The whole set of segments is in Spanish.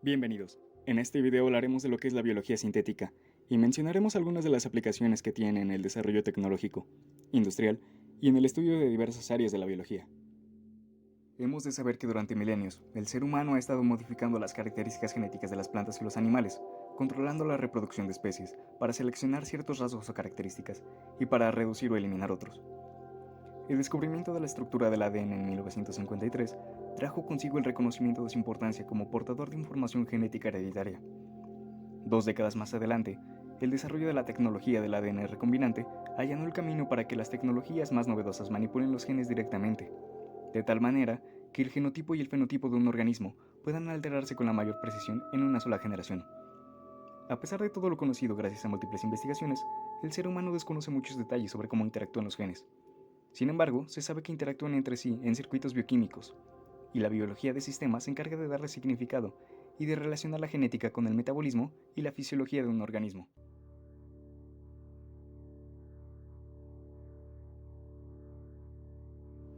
Bienvenidos. En este video hablaremos de lo que es la biología sintética y mencionaremos algunas de las aplicaciones que tiene en el desarrollo tecnológico, industrial y en el estudio de diversas áreas de la biología. Hemos de saber que durante milenios, el ser humano ha estado modificando las características genéticas de las plantas y los animales, controlando la reproducción de especies para seleccionar ciertos rasgos o características y para reducir o eliminar otros. El descubrimiento de la estructura del ADN en 1953 trajo consigo el reconocimiento de su importancia como portador de información genética hereditaria. 2 décadas más adelante, el desarrollo de la tecnología del ADN recombinante allanó el camino para que las tecnologías más novedosas manipulen los genes directamente, de tal manera que el genotipo y el fenotipo de un organismo puedan alterarse con la mayor precisión en una sola generación. A pesar de todo lo conocido gracias a múltiples investigaciones, el ser humano desconoce muchos detalles sobre cómo interactúan los genes. Sin embargo, se sabe que interactúan entre sí en circuitos bioquímicos, y la biología de sistemas se encarga de darle significado y de relacionar la genética con el metabolismo y la fisiología de un organismo.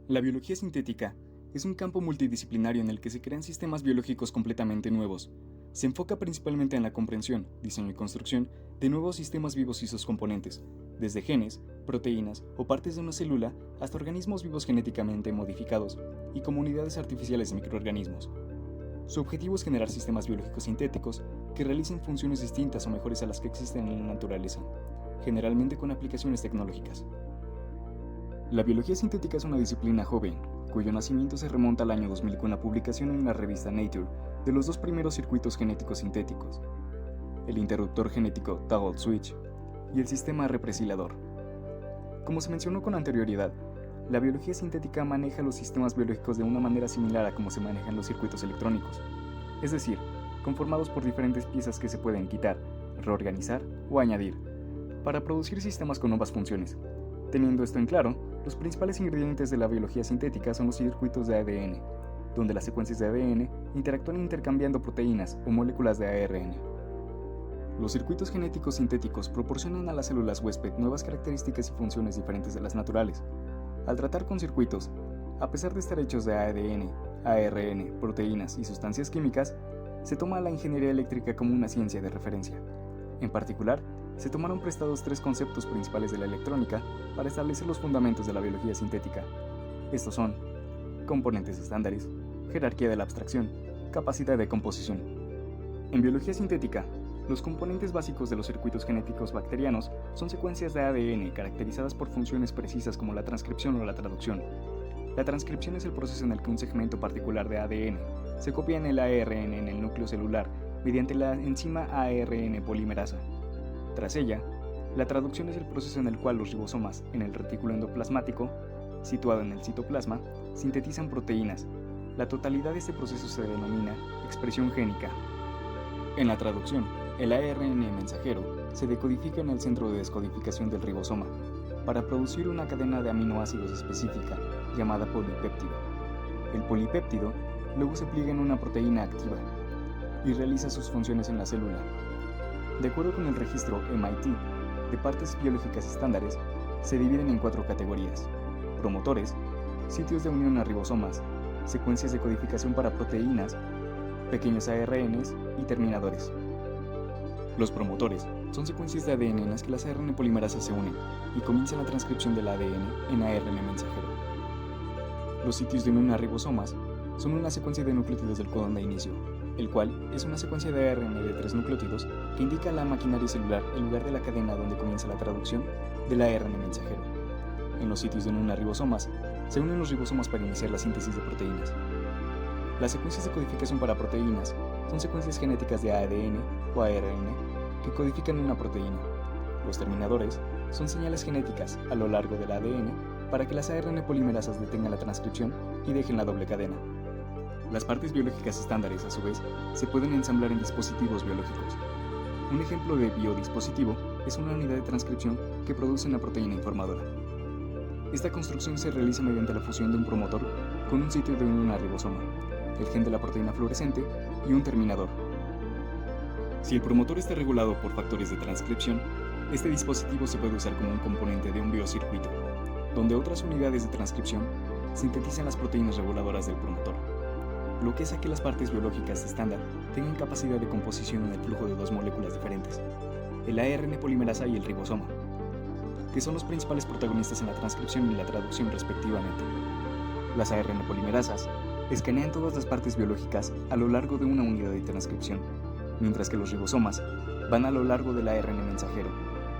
La biología sintética es un campo multidisciplinario en el que se crean sistemas biológicos completamente nuevos. Se enfoca principalmente en la comprensión, diseño y construcción de nuevos sistemas vivos y sus componentes, desde genes, proteínas o partes de una célula hasta organismos vivos genéticamente modificados y comunidades artificiales de microorganismos. Su objetivo es generar sistemas biológicos sintéticos que realicen funciones distintas o mejores a las que existen en la naturaleza, generalmente con aplicaciones tecnológicas. La biología sintética es una disciplina joven, cuyo nacimiento se remonta al año 2000 con la publicación en la revista Nature de los dos primeros circuitos genéticos sintéticos, el interruptor genético toggle switch y el sistema represilador. Como se mencionó con anterioridad, la biología sintética maneja los sistemas biológicos de una manera similar a como se manejan los circuitos electrónicos, es decir, conformados por diferentes piezas que se pueden quitar, reorganizar o añadir, para producir sistemas con nuevas funciones. Teniendo esto en claro, los principales ingredientes de la biología sintética son los circuitos de ADN, donde las secuencias de ADN interactúan intercambiando proteínas o moléculas de ARN. Los circuitos genéticos sintéticos proporcionan a las células huésped nuevas características y funciones diferentes de las naturales. Al tratar con circuitos, a pesar de estar hechos de ADN, ARN, proteínas y sustancias químicas, se toma la ingeniería eléctrica como una ciencia de referencia. En particular, se tomaron prestados 3 conceptos principales de la electrónica para establecer los fundamentos de la biología sintética. Estos son componentes estándares, jerarquía de la abstracción, capacidad de composición. En biología sintética, los componentes básicos de los circuitos genéticos bacterianos son secuencias de ADN caracterizadas por funciones precisas como la transcripción o la traducción. La transcripción es el proceso en el que un segmento particular de ADN se copia en el ARN en el núcleo celular mediante la enzima ARN polimerasa. Tras ella, la traducción es el proceso en el cual los ribosomas, en el retículo endoplasmático, situado en el citoplasma, sintetizan proteínas. La totalidad de este proceso se denomina expresión génica. En la traducción, el ARN mensajero se decodifica en el centro de descodificación del ribosoma para producir una cadena de aminoácidos específica llamada polipéptido. El polipéptido luego se pliega en una proteína activa y realiza sus funciones en la célula. De acuerdo con el registro MIT de partes biológicas estándares, se dividen en 4 categorías: promotores, sitios de unión a ribosomas, secuencias de codificación para proteínas, pequeños ARNs y terminadores. Los promotores son secuencias de ADN en las que las ARN polimerasas se unen y comienzan la transcripción del ADN en ARN mensajero. Los sitios de unión a ribosomas son una secuencia de nucleótidos del codón de inicio, el cual es una secuencia de ARN de 3 nucleótidos que indica a la maquinaria celular el lugar de la cadena donde comienza la traducción del ARN mensajero. En los sitios de unión a ribosomas se unen los ribosomas para iniciar la síntesis de proteínas. Las secuencias de codificación para proteínas son secuencias genéticas de ADN o ARN que codifican una proteína. Los terminadores son señales genéticas a lo largo del ADN para que las ARN polimerasas detengan la transcripción y dejen la doble cadena. Las partes biológicas estándares, a su vez, se pueden ensamblar en dispositivos biológicos. Un ejemplo de biodispositivo es una unidad de transcripción que produce una proteína informadora. Esta construcción se realiza mediante la fusión de un promotor con un sitio de unión a ribosoma, el gen de la proteína fluorescente y un terminador. Si el promotor está regulado por factores de transcripción, este dispositivo se puede usar como un componente de un biocircuito, donde otras unidades de transcripción sintetizan las proteínas reguladoras del promotor. lo que hace que las partes biológicas estándar tengan capacidad de composición en el flujo de dos moléculas diferentes, el ARN polimerasa y el ribosoma, que son los principales protagonistas en la transcripción y la traducción respectivamente. Las ARN polimerasas escanean todas las partes biológicas a lo largo de una unidad de transcripción, mientras que los ribosomas van a lo largo del ARN mensajero,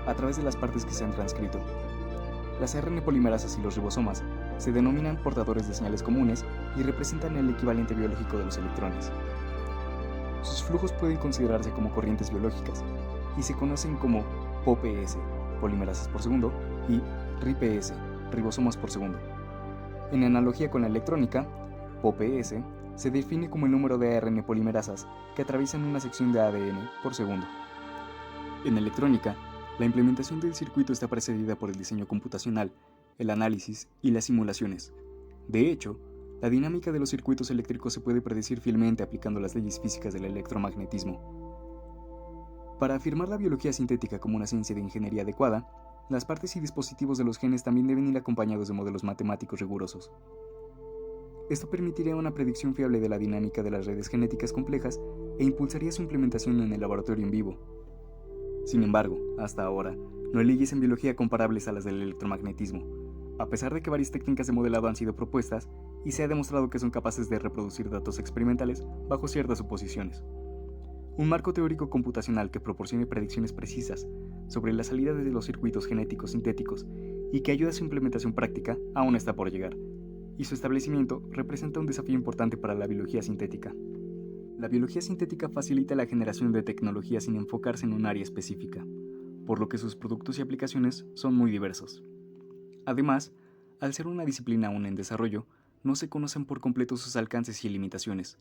a través de las partes que se han transcrito. Las ARN polimerasas y los ribosomas se denominan portadores de señales comunes y representan el equivalente biológico de los electrones. Sus flujos pueden considerarse como corrientes biológicas y se conocen como POPS, polimerasas por segundo, y RIPS, ribosomas por segundo. En analogía con la electrónica, POPS se define como el número de ARN polimerasas que atraviesan una sección de ADN por segundo. En electrónica, la implementación del circuito está precedida por el diseño computacional, el análisis y las simulaciones. De hecho, la dinámica de los circuitos eléctricos se puede predecir fielmente aplicando las leyes físicas del electromagnetismo. Para afirmar la biología sintética como una ciencia de ingeniería adecuada, las partes y dispositivos de los genes también deben ir acompañados de modelos matemáticos rigurosos. Esto permitiría una predicción fiable de la dinámica de las redes genéticas complejas e impulsaría su implementación en el laboratorio en vivo. Sin embargo, hasta ahora, no hay leyes en biología comparables a las del electromagnetismo, a pesar de que varias técnicas de modelado han sido propuestas y se ha demostrado que son capaces de reproducir datos experimentales bajo ciertas suposiciones. Un marco teórico computacional que proporcione predicciones precisas sobre la salida de los circuitos genéticos sintéticos y que ayude a su implementación práctica aún está por llegar, y su establecimiento representa un desafío importante para la biología sintética. La biología sintética facilita la generación de tecnología sin enfocarse en un área específica, por lo que sus productos y aplicaciones son muy diversos. Además, al ser una disciplina aún en desarrollo, no se conocen por completo sus alcances y limitaciones.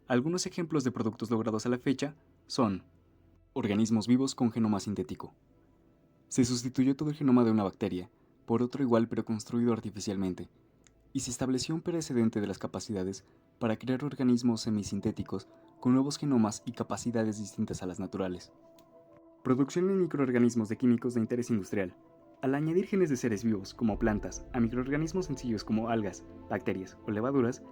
Algunos ejemplos de productos logrados a la fecha son organismos vivos con genoma sintético. Se sustituyó todo el genoma de una bacteria por otro igual pero construido artificialmente, y se estableció un precedente de las capacidades para crear organismos semisintéticos con nuevos genomas y capacidades distintas a las naturales. Producción de microorganismos de químicos de interés industrial. Al añadir genes de seres vivos, como plantas, a microorganismos sencillos como algas, bacterias o levaduras,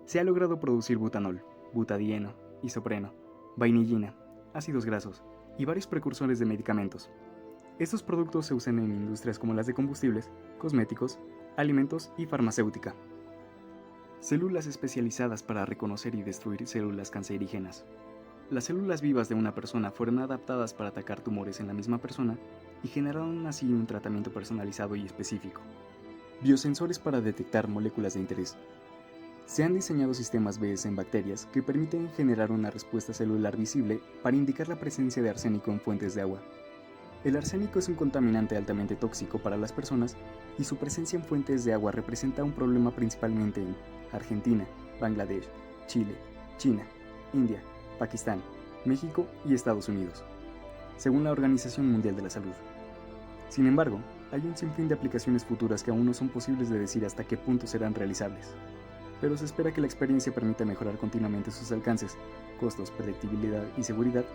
se ha logrado producir butanol, butadieno, isopreno, vainillina, ácidos grasos y varios precursores de medicamentos. Estos productos se usan en industrias como las de combustibles, cosméticos, alimentos y farmacéutica. Células especializadas para reconocer y destruir células cancerígenas. Las células vivas de una persona fueron adaptadas para atacar tumores en la misma persona y generaron así un tratamiento personalizado y específico. Biosensores para detectar moléculas de interés. Se han diseñado sistemas BS en bacterias que permiten generar una respuesta celular visible para indicar la presencia de arsénico en fuentes de agua. El arsénico es un contaminante altamente tóxico para las personas y su presencia en fuentes de agua representa un problema principalmente en Argentina, Bangladesh, Chile, China, India, Pakistán, México y Estados Unidos, según la Organización Mundial de la Salud. Sin embargo, hay un sinfín de aplicaciones futuras que aún no son posibles de decir hasta qué punto serán realizables, pero se espera que la experiencia permita mejorar continuamente sus alcances, costos, predictibilidad y seguridad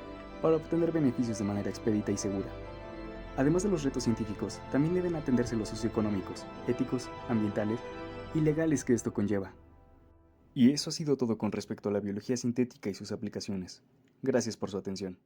para obtener beneficios de manera expedita y segura. Además de los retos científicos, también deben atenderse los socioeconómicos, éticos, ambientales y legales que esto conlleva. Y eso ha sido todo con respecto a la biología sintética y sus aplicaciones. Gracias por su atención.